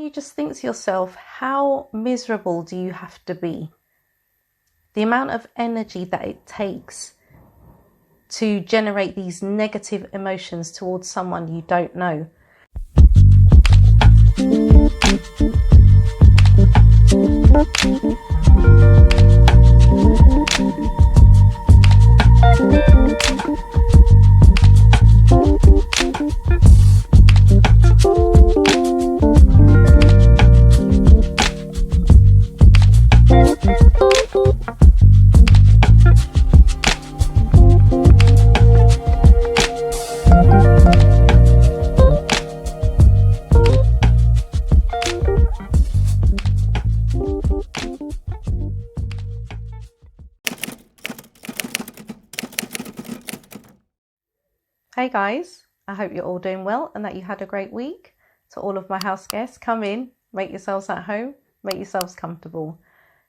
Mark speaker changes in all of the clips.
Speaker 1: you just think to yourself, how miserable do you have to be? The amount of energy that it takes to generate these negative emotions towards someone you don't know. Hey guys, I hope you're all doing well and that you had a great week. To all of my house guests, come in, make yourselves at home, make yourselves comfortable.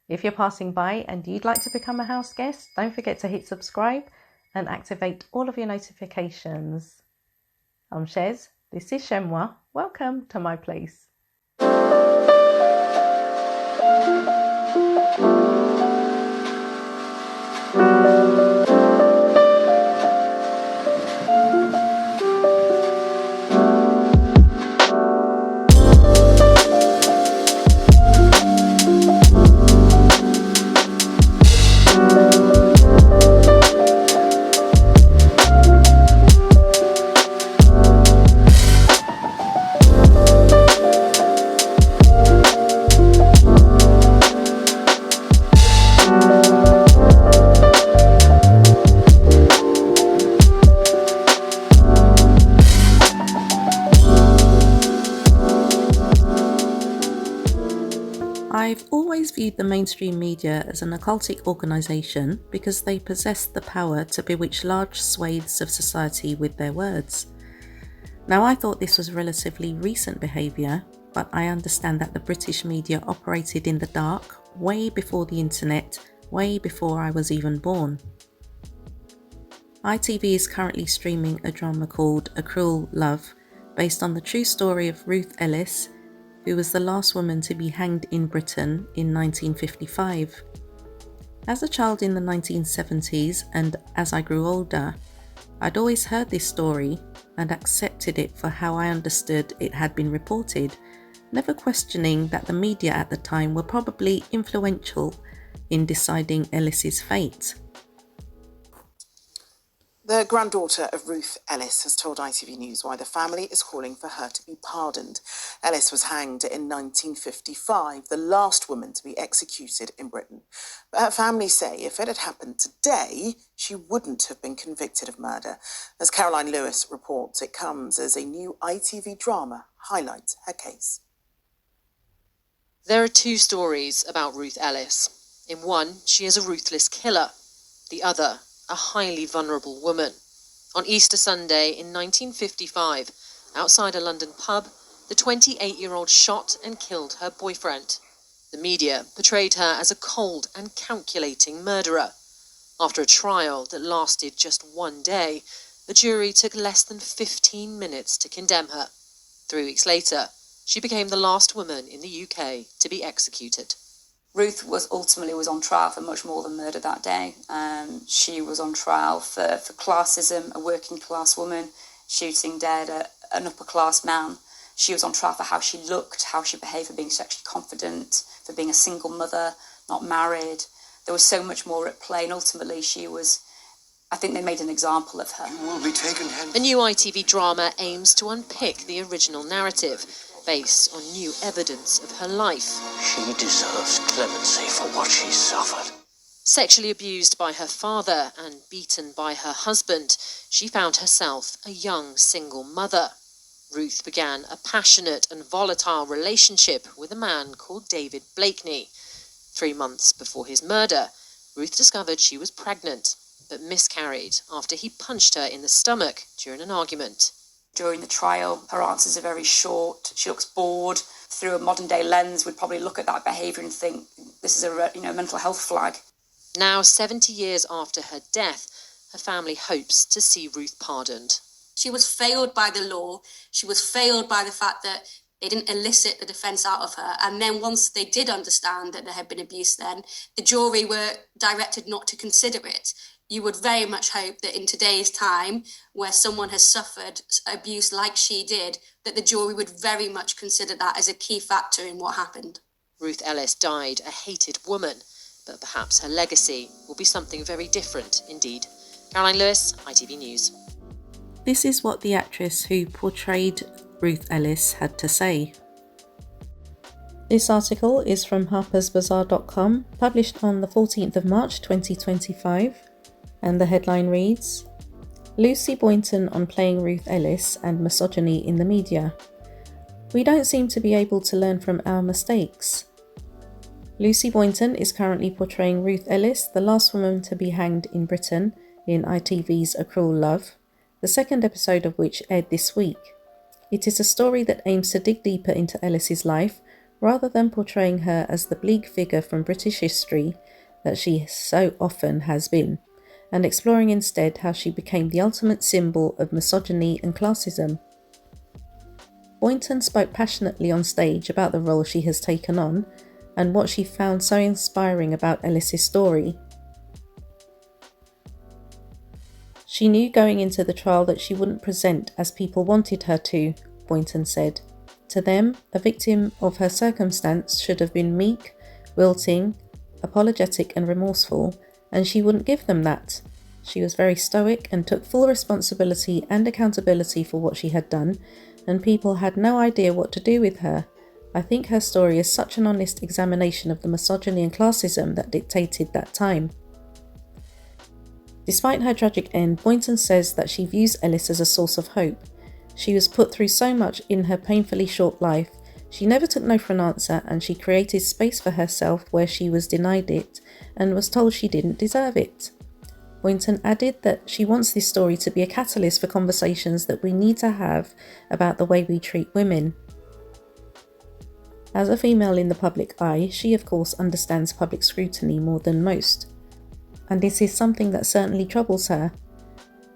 Speaker 1: If you're passing by and you'd like to become a house guest, don't forget to hit subscribe and activate all of your notifications. I'm Chez, this is Chez M0i. Welcome to my place. I've always viewed the mainstream media as an occultic organisation because they possess the power to bewitch large swathes of society with their words. Now, I thought this was relatively recent behaviour, but I understand that the British media operated in the dark way before the internet, way before I was even born. ITV is currently streaming a drama called A Cruel Love, based on the true story of Ruth Ellis, who was the last woman to be hanged in Britain in 1955. As a child in the 1970s and as I grew older, I'd always heard this story and accepted it for how I understood it had been reported, never questioning that the media at the time were probably influential in deciding Ellis's fate.
Speaker 2: The granddaughter of Ruth Ellis has told ITV News why the family is calling for her to be pardoned. Ellis was hanged in 1955, the last woman to be executed in Britain. But her family say if it had happened today, she wouldn't have been convicted of murder. As Caroline Lewis reports, it comes as a new ITV drama highlights her case.
Speaker 3: There are two stories about Ruth Ellis. In one, she is a ruthless killer. The other, a highly vulnerable woman. On Easter Sunday in 1955, outside a London pub, the 28-year-old shot and killed her boyfriend. The media portrayed her as a cold and calculating murderer. After a trial that lasted just one day, the jury took less than 15 minutes to condemn her. 3 weeks later, she became the last woman in the UK to be executed.
Speaker 4: Ruth was on trial for much more than murder that day. She was on trial for classism, a working class woman shooting dead an upper class man. She was on trial for how she looked, how she behaved, for being sexually confident, for being a single mother, not married. There was so much more at play, and ultimately I think they made an example of her.
Speaker 3: You will be taken hence. A new ITV drama aims to unpick the original narrative, based on new evidence of her life.
Speaker 5: She deserves clemency for what she suffered.
Speaker 3: Sexually abused by her father and beaten by her husband, she found herself a young single mother. Ruth began a passionate and volatile relationship with a man called David Blakeney. 3 months before his murder, Ruth discovered she was pregnant, but miscarried after he punched her in the stomach during an argument.
Speaker 4: During the trial, her answers are very short. She looks bored. Through a modern-day lens, we'd probably look at that behaviour and think this is a mental health flag.
Speaker 3: Now, 70 years after her death, her family hopes to see Ruth pardoned.
Speaker 6: She was failed by the law. She was failed by the fact that They didn't elicit the defence out of her. And then once they did understand that there had been abuse then, the jury were directed not to consider it. You would very much hope that in today's time, where someone has suffered abuse like she did, that the jury would very much consider that as a key factor in what happened.
Speaker 3: Ruth Ellis died a hated woman, but perhaps her legacy will be something very different indeed. Caroline Lewis, ITV News.
Speaker 1: This is what the actress who portrayed Ruth Ellis had to say. This article is from harpersbazaar.com, published on the 14th of March 2025, and the headline reads, Lucy Boynton on playing Ruth Ellis and misogyny in the media. We don't seem to be able to learn from our mistakes. Lucy Boynton is currently portraying Ruth Ellis, the last woman to be hanged in Britain, in ITV's A Cruel Love, the second episode of which aired this week. It is a story that aims to dig deeper into Ellis's life, rather than portraying her as the bleak figure from British history that she so often has been, and exploring instead how she became the ultimate symbol of misogyny and classism. Boynton spoke passionately on stage about the role she has taken on, and what she found so inspiring about Ellis's story. She knew going into the trial that she wouldn't present as people wanted her to, Boynton said. To them, a victim of her circumstance should have been meek, wilting, apologetic and remorseful, and she wouldn't give them that. She was very stoic and took full responsibility and accountability for what she had done, and people had no idea what to do with her. I think her story is such an honest examination of the misogyny and classism that dictated that time. Despite her tragic end, Boynton says that she views Ellis as a source of hope. She was put through so much in her painfully short life. She never took no for an answer, and she created space for herself where she was denied it and was told she didn't deserve it. Boynton added that she wants this story to be a catalyst for conversations that we need to have about the way we treat women. As a female in the public eye, she of course understands public scrutiny more than most. And this is something that certainly troubles her.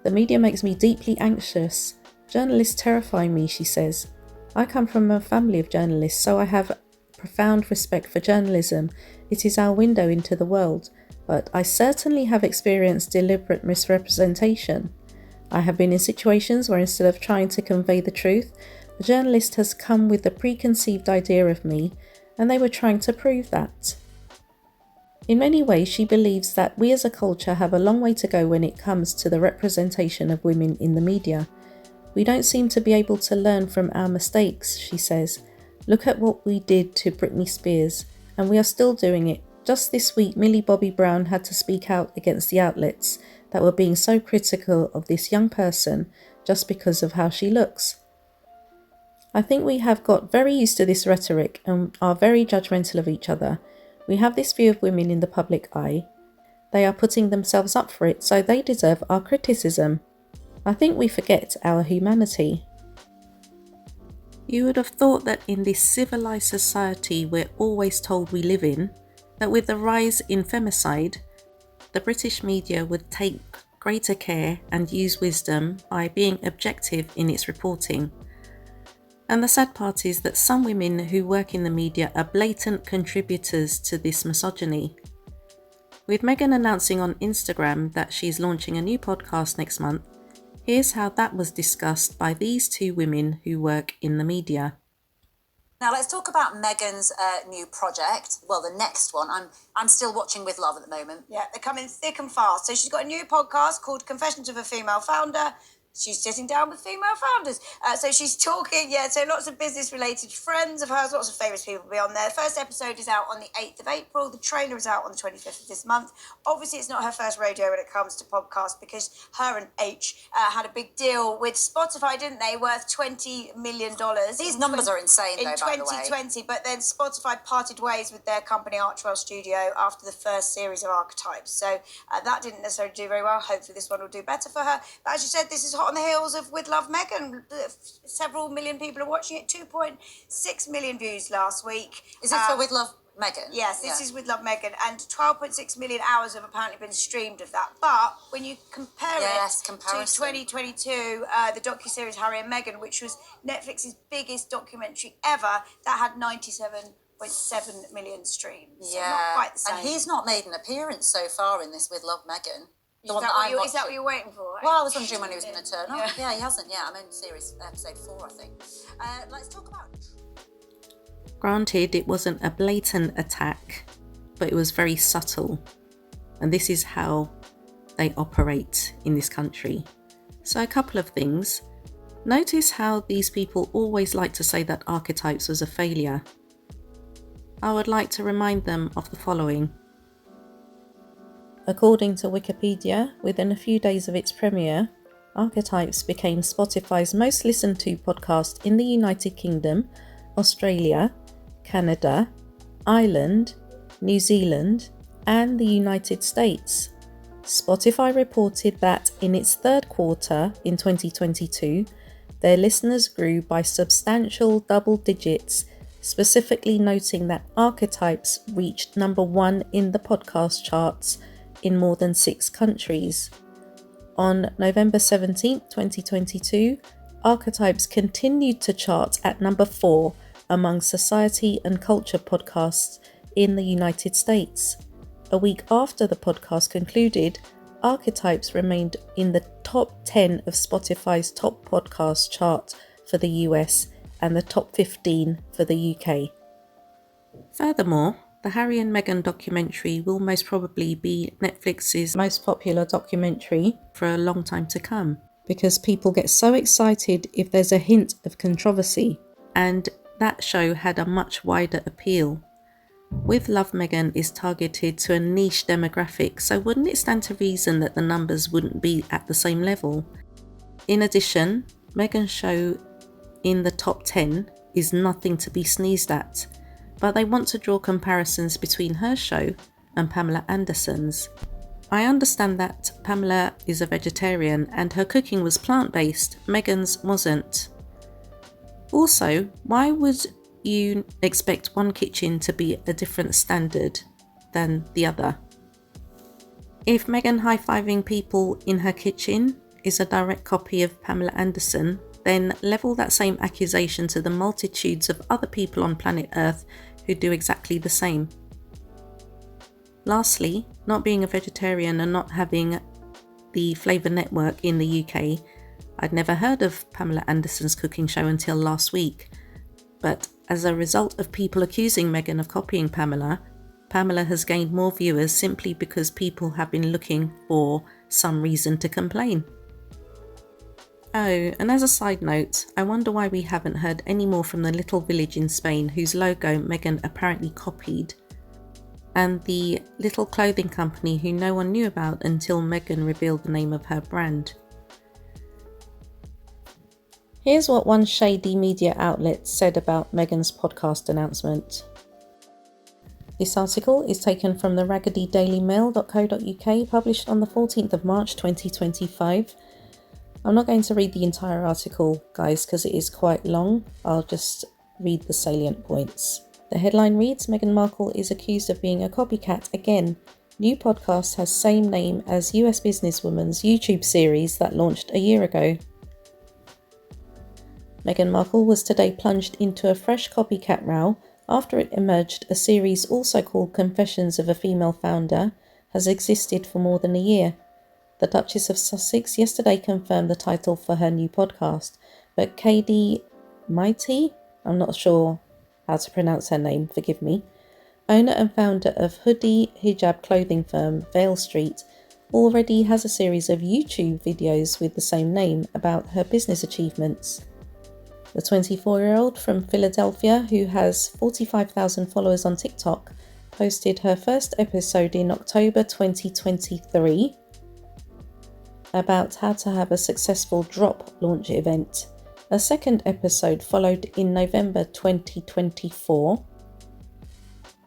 Speaker 1: The media makes me deeply anxious. Journalists terrify me, she says. I come from a family of journalists, so I have profound respect for journalism. It is our window into the world, but I certainly have experienced deliberate misrepresentation. I have been in situations where instead of trying to convey the truth, the journalist has come with a preconceived idea of me, and they were trying to prove that. In many ways, she believes that we as a culture have a long way to go when it comes to the representation of women in the media. We don't seem to be able to learn from our mistakes, she says. Look at what we did to Britney Spears, and we are still doing it. Just this week, Millie Bobby Brown had to speak out against the outlets that were being so critical of this young person just because of how she looks. I think we have got very used to this rhetoric and are very judgmental of each other. We have this view of women in the public eye. They are putting themselves up for it, so they deserve our criticism. I think we forget our humanity. You would have thought that in this civilised society we're always told we live in, that with the rise in femicide, the British media would take greater care and use wisdom by being objective in its reporting. And the sad part is that some women who work in the media are blatant contributors to this misogyny. With Meghan announcing on Instagram that she's launching a new podcast next month, here's how that was discussed by these two women who work in the media.
Speaker 7: Now let's talk about Meghan's new project. Well, the next one. I'm still watching with love at the moment.
Speaker 8: Yeah, they're coming thick and fast. So she's got a new podcast called Confessions of a Female Founder. She's sitting down with female founders. So she's talking, so lots of business-related friends of hers, lots of famous people will be on there. The first episode is out on the 8th of April. The trailer is out on the 25th of this month. Obviously, it's not her first rodeo when it comes to podcasts because her and H had a big deal with Spotify, didn't they? Worth $20 million.
Speaker 7: These numbers are insane, though, by the way.
Speaker 8: In 2020, but then Spotify parted ways with their company Archwell Studio after the first series of Archetypes. So that didn't necessarily do very well. Hopefully this one will do better for her. But as you said, this is hot on the heels of With Love Meghan. Several million people are watching it. 2.6 million views last week.
Speaker 7: Is it for With Love Meghan.
Speaker 8: Yes, this is with Love Meghan, and 12.6 million hours have apparently been streamed of that. But when you compare it to 2022, the docuseries Harry and Meghan, which was Netflix's biggest documentary ever, that had 97.7 million streams. So not quite the same.
Speaker 7: And he's not made an appearance so far in this with Love Meghan.
Speaker 8: Is that what you're waiting for?
Speaker 7: Well, I was wondering when he was going to turn up. Yeah, he hasn't yet. I'm in series episode 4, I think. Let's talk about...
Speaker 1: Granted, it wasn't a blatant attack, but it was very subtle. And this is how they operate in this country. So a couple of things. Notice how these people always like to say that Archetypes was a failure. I would like to remind them of the following. According to Wikipedia, within a few days of its premiere, Archetypes became Spotify's most listened to podcast in the United Kingdom, Australia, Canada, Ireland, New Zealand, and the United States. Spotify reported that in its third quarter in 2022, their listeners grew by substantial double digits, specifically noting that Archetypes reached number 1 in the podcast charts in more than 6 countries. On November 17, 2022, Archetypes continued to chart at number 4 among society and culture podcasts in the United States. A week after the podcast concluded, Archetypes remained in the top 10 of Spotify's top podcast chart for the US and the top 15 for the UK. Furthermore, the Harry and Meghan documentary will most probably be Netflix's most popular documentary for a long time to come, because people get so excited if there's a hint of controversy, and that show had a much wider appeal. With Love Meghan is targeted to a niche demographic, so wouldn't it stand to reason that the numbers wouldn't be at the same level? In addition, Meghan's show in the top 10 is nothing to be sneezed at, but they want to draw comparisons between her show and Pamela Anderson's. I understand that Pamela is a vegetarian and her cooking was plant-based, Meghan's wasn't. Also, why would you expect one kitchen to be a different standard than the other? If Meghan high-fiving people in her kitchen is a direct copy of Pamela Anderson, then level that same accusation to the multitudes of other people on planet Earth who do exactly the same. Lastly, not being a vegetarian and not having the Flavour Network in the UK, I'd never heard of Pamela Anderson's cooking show until last week. But as a result of people accusing Meghan of copying Pamela, Pamela has gained more viewers simply because people have been looking for some reason to complain. Oh, and as a side note, I wonder why we haven't heard any more from the little village in Spain whose logo Meghan apparently copied, and the little clothing company who no one knew about until Meghan revealed the name of her brand. Here's what one shady media outlet said about Meghan's podcast announcement. This article is taken from the raggedydailymail.co.uk, published on the 14th of March 2025. I'm not going to read the entire article, guys, because it is quite long. I'll just read the salient points. The headline reads, Meghan Markle is accused of being a copycat again. New podcast has same name as US businesswoman's YouTube series that launched a year ago. Meghan Markle was today plunged into a fresh copycat row after it emerged a series also called Confessions of a Female Founder has existed for more than a year. The Duchess of Sussex yesterday confirmed the title for her new podcast, but Chez M0i, I'm not sure how to pronounce her name, forgive me, owner and founder of hoodie hijab clothing firm Vale Street, already has a series of YouTube videos with the same name about her business achievements. The 24-year-old from Philadelphia, who has 45,000 followers on TikTok, posted her first episode in October 2023 about how to have a successful drop launch event. A second episode followed in November 2024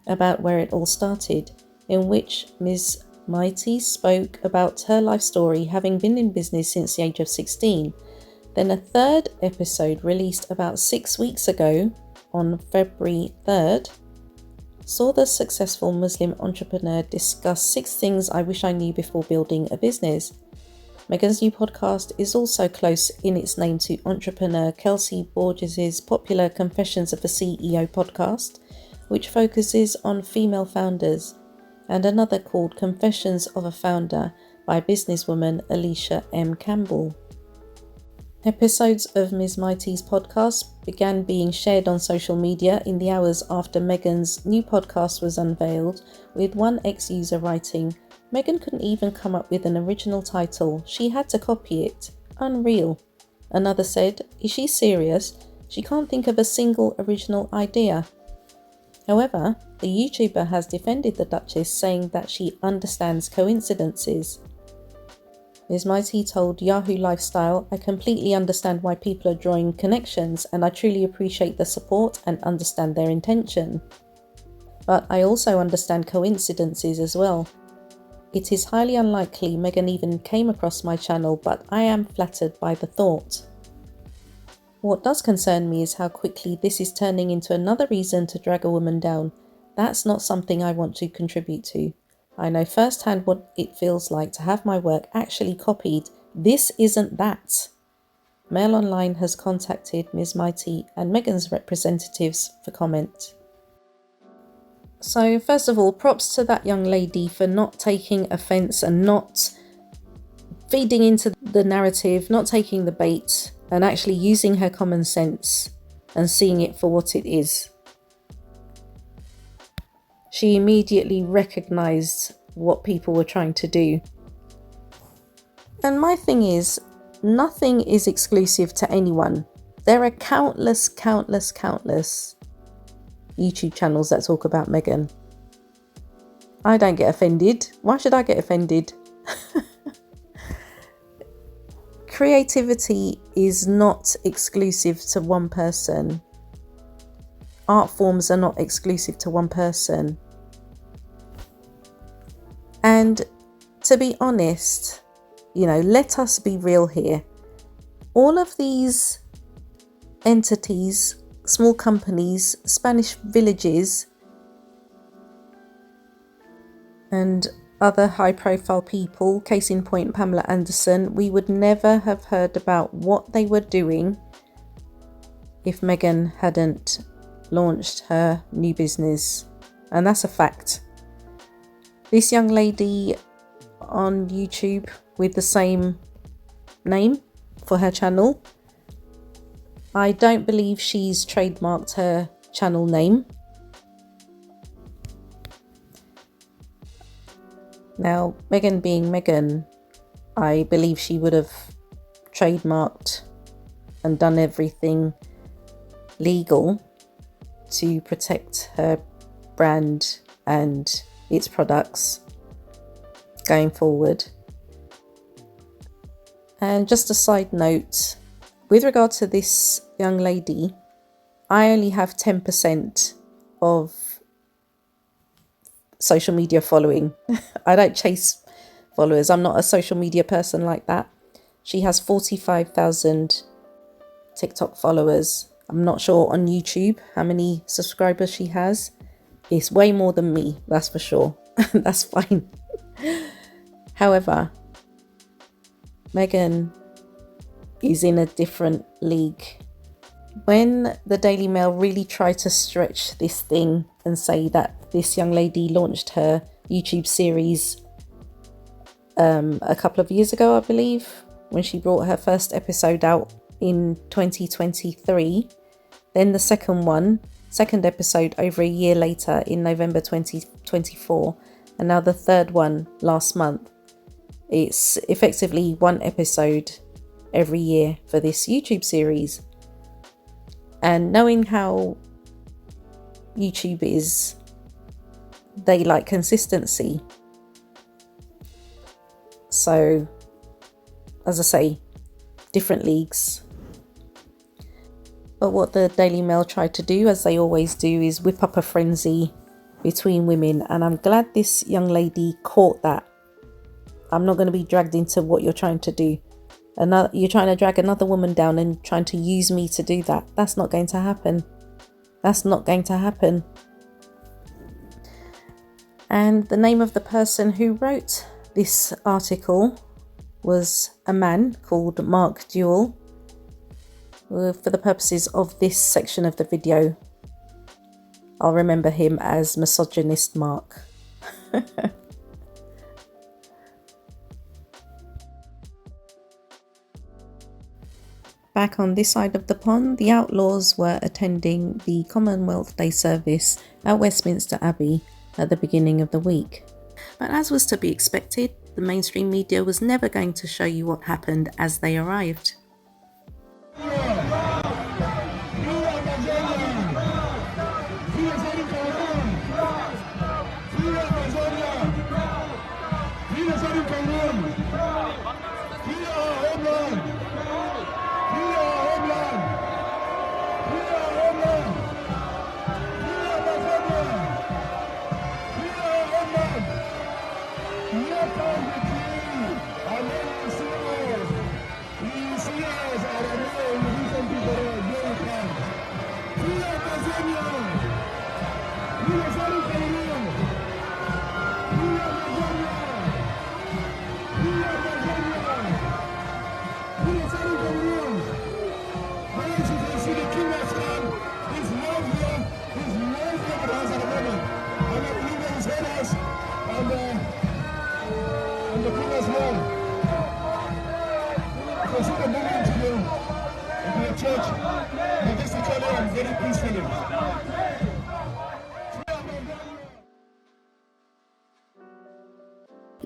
Speaker 1: about where it all started, in which Ms. M0i spoke about her life story, having been in business since the age of 16. Then a third episode released about 6 weeks ago on February 3rd saw the successful Muslim entrepreneur discuss 6 things I wish I knew before building a business. Meghan's new podcast is also close in its name to entrepreneur Kelsey Borges' popular Confessions of a CEO podcast, which focuses on female founders, and another called Confessions of a Founder by businesswoman Alicia M. Campbell. Episodes of Ms. Mighty's podcast began being shared on social media in the hours after Meghan's new podcast was unveiled, with one ex-user writing, "Meghan couldn't even come up with an original title, she had to copy it. Unreal." Another said, "Is she serious? She can't think of a single original idea." However, the YouTuber has defended the Duchess, saying that she understands coincidences. Ms. Mighty told Yahoo Lifestyle, "I completely understand why people are drawing connections, and I truly appreciate the support and understand their intention. But I also understand coincidences as well. It is highly unlikely Meghan even came across my channel, but I am flattered by the thought. What does concern me is how quickly this is turning into another reason to drag a woman down. That's not something I want to contribute to. I know firsthand what it feels like to have my work actually copied. This isn't that." Mail Online has contacted Ms. Mighty and Meghan's representatives for comment. So first of all, props to that young lady for not taking offence and not feeding into the narrative, not taking the bait, and actually using her common sense and seeing it for what it is. She immediately recognised what people were trying to do. And my thing is, nothing is exclusive to anyone. There are countless YouTube channels that talk about Meghan. I don't get offended. Why should I get offended? Creativity is not exclusive to one person. Art forms are not exclusive to one person. And to be honest, let us be real here. All of these entities, small companies, Spanish villages, and other high-profile people, case in point Pamela Anderson, we would never have heard about what they were doing if Meghan hadn't launched her new business. And that's a fact. This young lady on YouTube with the same name for her channel, I don't believe she's trademarked her channel name. Now, Meghan being Meghan, I believe she would have trademarked and done everything legal to protect her brand and its products going forward. And just a side note, with regard to this young lady, I only have 10% of social media following. I don't chase followers. I'm not a social media person like that. She has 45,000 TikTok followers. I'm not sure on YouTube how many subscribers she has. It's way more than me, that's for sure. That's fine. However, Meghan is in a different league. When the Daily Mail really tried to stretch this thing and say that this young lady launched her YouTube series a couple of years ago, I believe, when she brought her first episode out in 2023, then the second episode over a year later in November 2024, and now the third one last month. It's effectively one episode every year for this YouTube series. And knowing how YouTube is, they like consistency. So, as I say, different leagues. But what the Daily Mail tried to do, as they always do, is whip up a frenzy between women. And I'm glad this young lady caught that. I'm not going to be dragged into what you're trying to do. You're trying to drag another woman down and trying to use me to do that. That's not going to happen. That's not going to happen. And the name of the person who wrote this article was a man called Mark Duell. For the purposes of this section of the video, I'll remember him as Misogynist Mark. Back on this side of the pond, the outlaws were attending the Commonwealth Day service at Westminster Abbey at the beginning of the week. But as was to be expected, the mainstream media was never going to show you what happened as they arrived.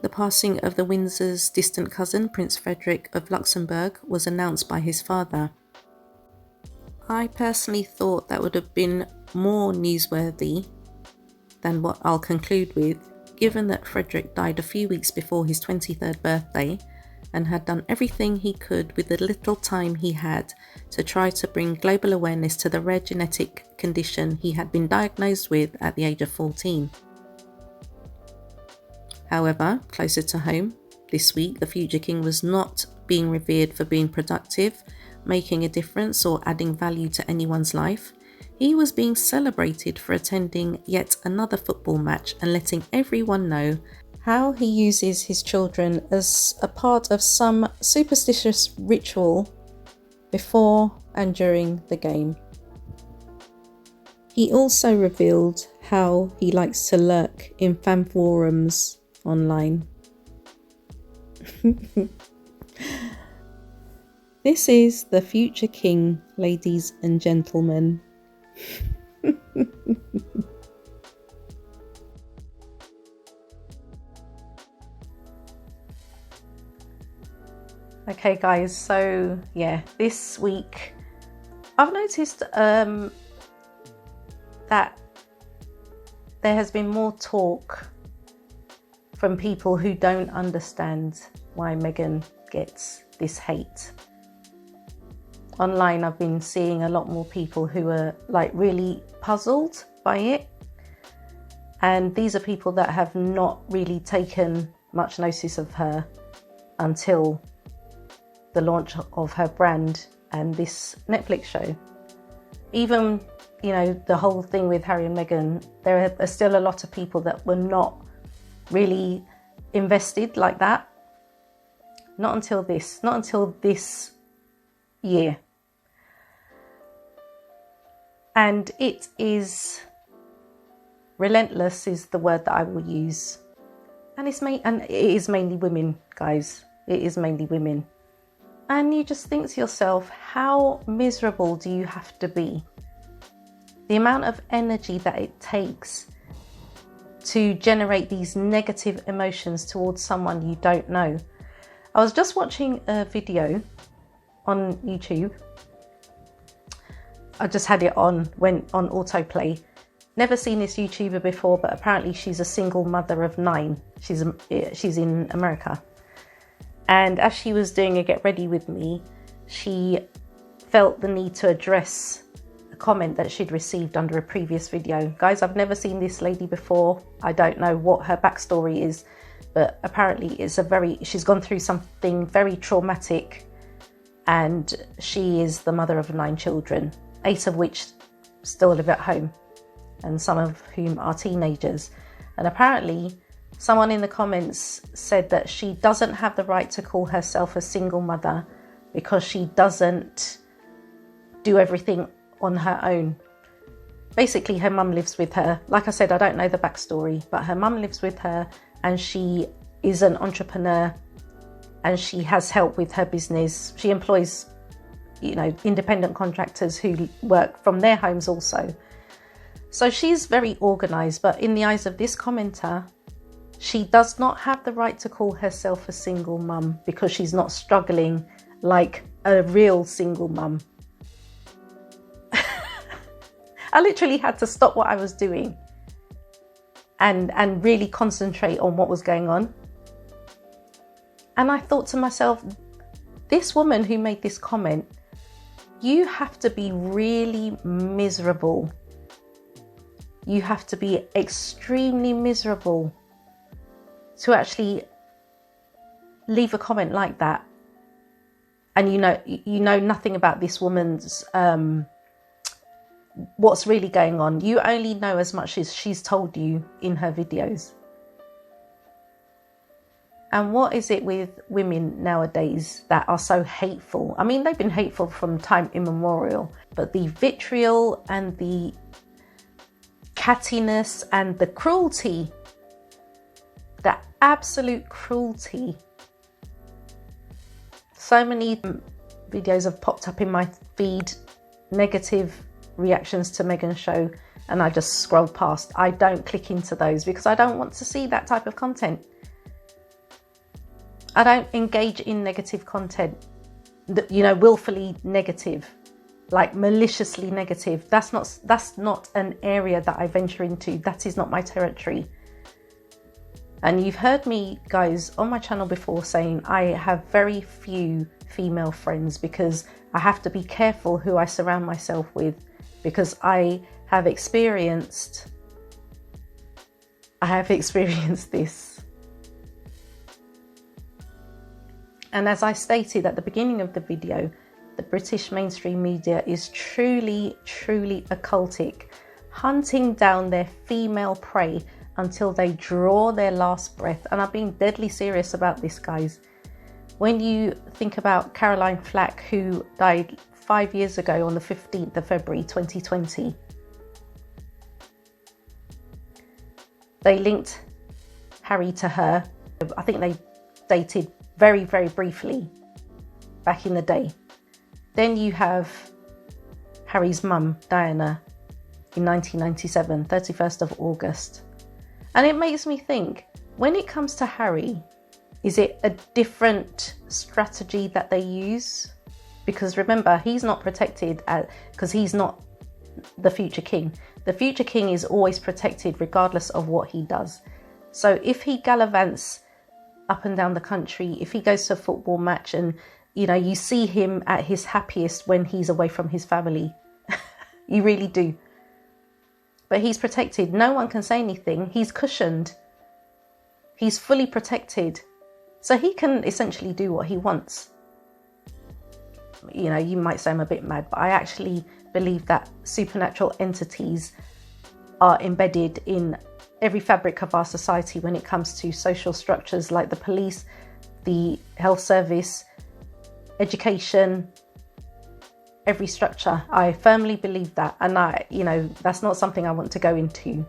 Speaker 1: The passing of the Windsor's distant cousin, Prince Frederick of Luxembourg, was announced by his father. I personally thought that would have been more newsworthy than what I'll conclude with, given that Frederick died a few weeks before his 23rd birthday and had done everything he could with the little time he had to try to bring global awareness to the rare genetic condition he had been diagnosed with at the age of 14. However, closer to home, this week the future king was not being revered for being productive, making a difference or adding value to anyone's life. He was being celebrated for attending yet another football match and letting everyone know how he uses his children as a part of some superstitious ritual before and during the game. He also revealed how he likes to lurk in fan forums online. This is the future king, ladies and gentlemen. Okay guys, so yeah, this week I've noticed that there has been more talk from people who don't understand why Meghan gets this hate. Online I've been seeing a lot more people who are like really puzzled by it, and these are people that have not really taken much notice of her until the launch of her brand and this Netflix show. Even, you know, the whole thing with Harry and Meghan, there are still a lot of people that were not really invested like that. Not until this year. And it is relentless is the word that I will use. And it is mainly women, guys. It is mainly women. And you just think to yourself, how miserable do you have to be? The amount of energy that it takes to generate these negative emotions towards someone you don't know. I was just watching a video on YouTube. I just had it on autoplay. Never seen this YouTuber before, but apparently she's a single mother of 9. She's in America. And as she was doing a Get Ready With Me, she felt the need to address a comment that she'd received under a previous video. Guys, I've never seen this lady before. I don't know what her backstory is, but apparently she's gone through something very traumatic, and she is the mother of 9 children, 8 of which still live at home, and some of whom are teenagers. And apparently someone in the comments said that she doesn't have the right to call herself a single mother because she doesn't do everything on her own. Basically, her mum lives with her. Like I said, I don't know the backstory, but her mum lives with her and she is an entrepreneur and she has help with her business. She employs, independent contractors who work from their homes also. So she's very organised, but in the eyes of this commenter, she does not have the right to call herself a single mum because she's not struggling like a real single mum. I literally had to stop what I was doing and really concentrate on what was going on. And I thought to myself, this woman who made this comment, you have to be really miserable. You have to be extremely miserable to actually leave a comment like that. And you know nothing about this woman's what's really going on. You only know as much as she's told you in her videos. And what is it with women nowadays that are so hateful? I mean, they've been hateful from time immemorial, but the vitriol and the cattiness and the cruelty, the absolute cruelty. So many videos have popped up in my feed, negative reactions to Meghan's show, and I just scroll past. I don't click into those because I don't want to see that type of content. I don't engage in negative content, willfully negative, like maliciously negative. That's not an area that I venture into. That is not my territory. And you've heard me, guys, on my channel before saying I have very few female friends because I have to be careful who I surround myself with, because I have experienced this. And as I stated at the beginning of the video, the British mainstream media is truly, truly occultic, hunting down their female prey until they draw their last breath. And I've been deadly serious about this, guys. When you think about Caroline Flack, who died 5 years ago on the 15th of February 2020, they linked Harry to her. I think they dated very, very briefly back in the day. Then you have Harry's mum, Diana, in 1997, 31st of August. And it makes me think, when it comes to Harry, is it a different strategy that they use? Because remember, he's not protected because he's not the future king. The future king is always protected regardless of what he does. So if he gallivants up and down the country, if he goes to a football match and, you see him at his happiest when he's away from his family. You really do. But he's protected. No one can say anything. He's cushioned. He's fully protected. So he can essentially do what he wants. You might say I'm a bit mad, but I actually believe that supernatural entities are embedded in every fabric of our society when it comes to social structures like the police, the health service, education, every structure. I firmly believe that. And that's not something I want to go into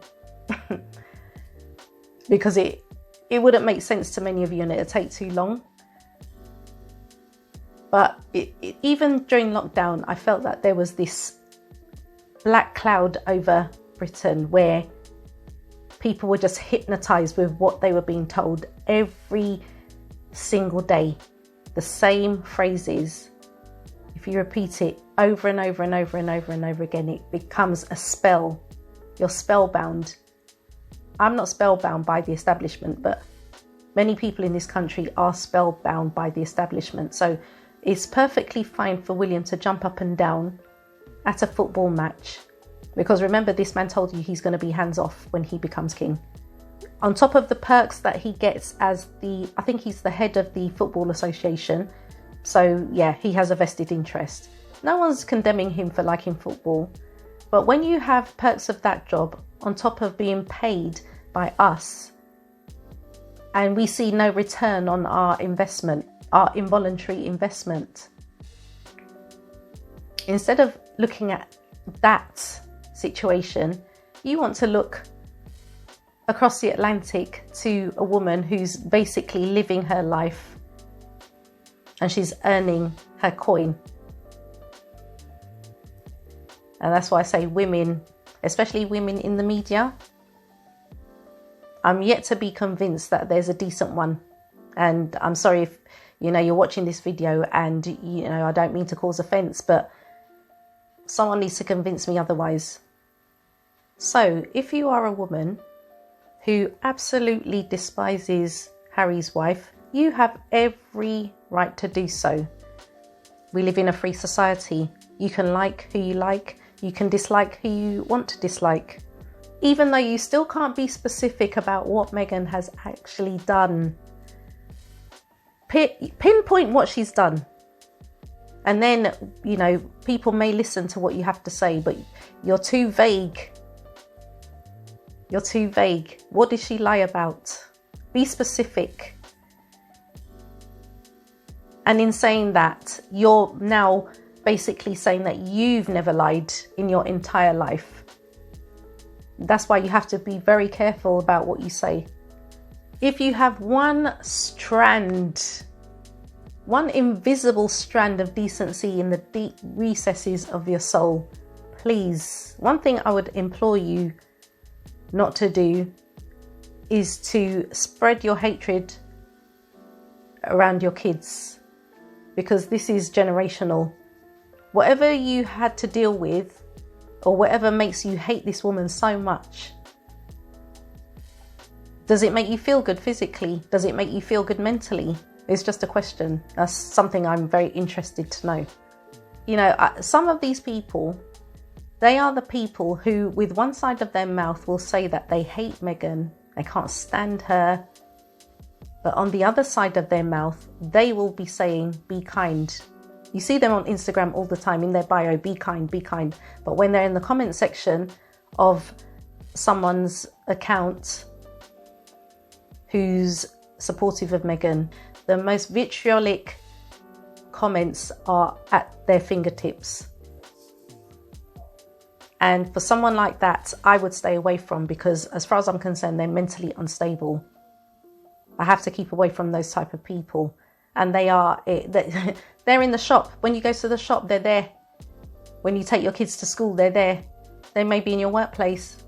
Speaker 1: because it wouldn't make sense to many of you and it'd take too long. But even during lockdown, I felt that there was this black cloud over Britain where people were just hypnotized with what they were being told every single day. The same phrases. If you repeat it over and over and over and over and over again, it becomes a spell. You're spellbound. I'm not spellbound by the establishment, but many people in this country are spellbound by the establishment. So it's perfectly fine for William to jump up and down at a football match. Because remember, this man told you he's going to be hands off when he becomes king. On top of the perks that he gets as I think he's the head of the Football Association. So yeah, he has a vested interest. No one's condemning him for liking football. But when you have perks of that job on top of being paid by us, and we see no return on our investment, our involuntary investment. Instead of looking at that situation, you want to look across the Atlantic to a woman who's basically living her life and she's earning her coin. And that's why I say women, especially women in the media, I'm yet to be convinced that there's a decent one. And I'm sorry if, you're watching this video and, I don't mean to cause offence, but someone needs to convince me otherwise. So if you are a woman who absolutely despises Harry's wife, you have every right to do so. We live in a free society. You can like who you like. You can dislike who you want to dislike. Even though you still can't be specific about what Meghan has actually done. Pinpoint what she's done. And then, people may listen to what you have to say, but you're too vague. You're too vague. What did she lie about? Be specific. And in saying that, you're now basically saying that you've never lied in your entire life. That's why you have to be very careful about what you say. If you have one invisible strand of decency in the deep recesses of your soul, please, one thing I would implore you not to do is to spread your hatred around your kids, because this is generational. Whatever you had to deal with, or whatever makes you hate this woman so much, does it make you feel good physically? Does it make you feel good mentally? It's just a question. That's something I'm very interested to know. Some of these people, they are the people who, with one side of their mouth, will say that they hate Meghan, they can't stand her. But on the other side of their mouth, they will be saying, be kind. You see them on Instagram all the time in their bio, be kind, be kind. But when they're in the comment section of someone's account who's supportive of Meghan, the most vitriolic comments are at their fingertips. And for someone like that, I would stay away from, because as far as I'm concerned, they're mentally unstable. I have to keep away from those type of people. And they're in the shop. When you go to the shop, they're there. When you take your kids to school, they're there. They may be in your workplace.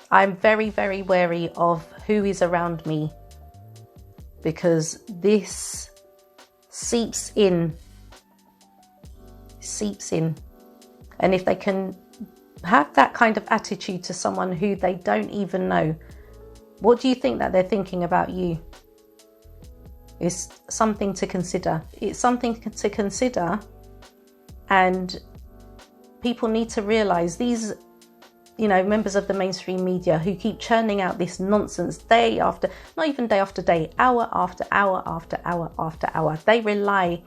Speaker 1: I'm very, very wary of who is around me, because this seeps in. And if they can have that kind of attitude to someone who they don't even know, what do you think that they're thinking about you? It's something to consider. It's something to consider. And people need to realize these, members of the mainstream media who keep churning out this nonsense day after, not even day after day, hour after hour after hour after hour. They rely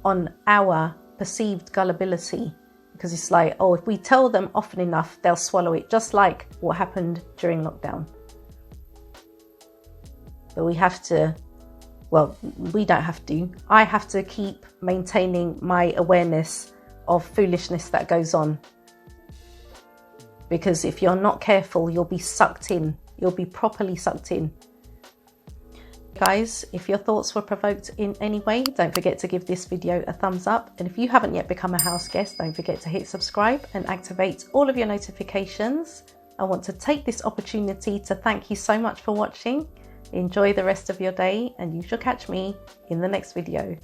Speaker 1: on our perceived gullibility, because it's like, oh, if we tell them often enough, they'll swallow it, just like what happened during lockdown. But we have to, we don't have to. I have to keep maintaining my awareness of foolishness that goes on. Because if you're not careful, you'll be sucked in. You'll be properly sucked in. Guys, if your thoughts were provoked in any way, don't forget to give this video a thumbs up. And if you haven't yet become a house guest, don't forget to hit subscribe and activate all of your notifications. I want to take this opportunity to thank you so much for watching. Enjoy the rest of your day, and you shall catch me in the next video.